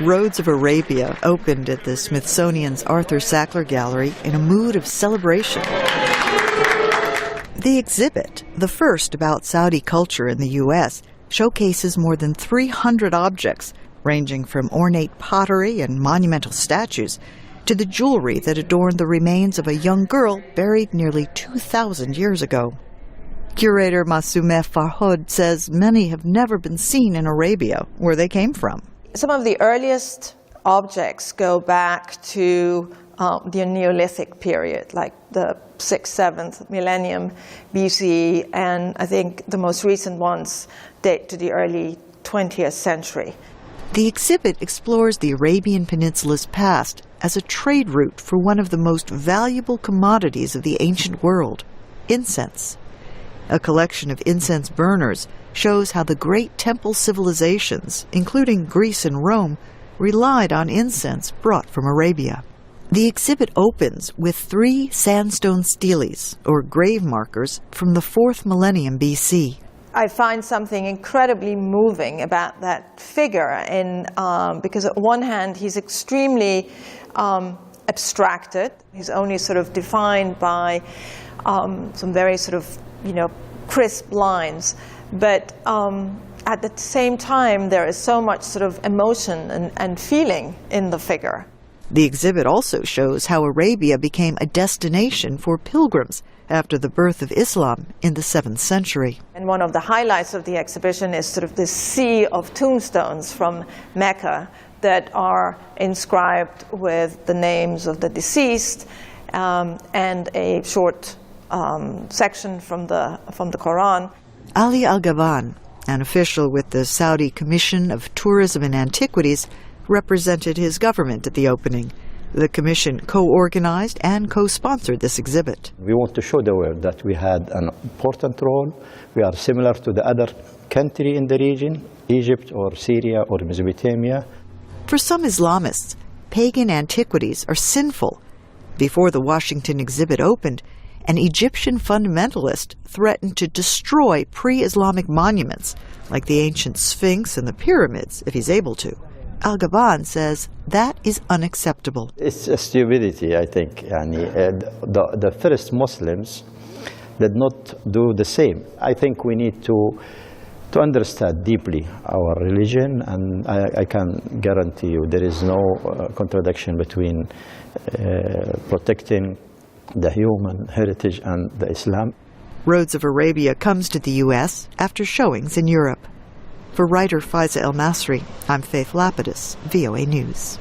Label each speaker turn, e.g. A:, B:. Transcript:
A: Roads of Arabia opened at the Smithsonian's Arthur Sackler Gallery in a mood of celebration. The exhibit, the first about Saudi culture in the U.S., showcases more than 300 objects, ranging from ornate pottery and monumental statues to the jewelry that adorned the remains of a young girl buried nearly 2,000 years ago. Curator Masumeh Farhod says many have never been seen in Arabia, where they came from.
B: Some of the earliest objects go back to the Neolithic period, like the 6th, 7th millennium BC, and I think the most recent ones date to the early 20th century.
A: The exhibit explores the Arabian Peninsula's past as a trade route for one of the most valuable commodities of the ancient world, incense. A collection of incense burners shows how the great temple civilizations, including Greece and Rome, relied on incense brought from Arabia. The exhibit opens with 3 sandstone steles, or grave markers, from the 4th millennium BC.
B: I find something incredibly moving about that figure, because on one hand he's extremely abstracted. He's only sort of defined by some very sort of crisp lines, but at the same time there is so much sort of emotion and feeling in the figure.
A: The exhibit also shows how Arabia became a destination for pilgrims after the birth of Islam in the 7th century.
B: And one of the highlights of the exhibition is sort of this sea of tombstones from Mecca that are inscribed with the names of the deceased and a short section from the Quran.
A: Ali Al-Gaban, an official with the Saudi Commission of Tourism and Antiquities, represented his government at the opening. The commission co-organized and co-sponsored this exhibit.
C: We want to show the world that we had an important role. We are similar to the other country in the region, Egypt or Syria or Mesopotamia.
A: For some Islamists, pagan antiquities are sinful. Before the Washington exhibit opened, an Egyptian fundamentalist threatened to destroy pre-Islamic monuments, like the ancient Sphinx and the pyramids, if he's able to. Al-Gaban says that is unacceptable.
C: It's a stupidity, I think. The first Muslims did not do the same. I think we need to understand deeply our religion, and I can guarantee you there is no contradiction between protecting the human heritage and the Islam.
A: Roads of Arabia comes to the U.S. after showings in Europe. For writer Faiza El Masri, I'm Faith Lapidus, VOA News.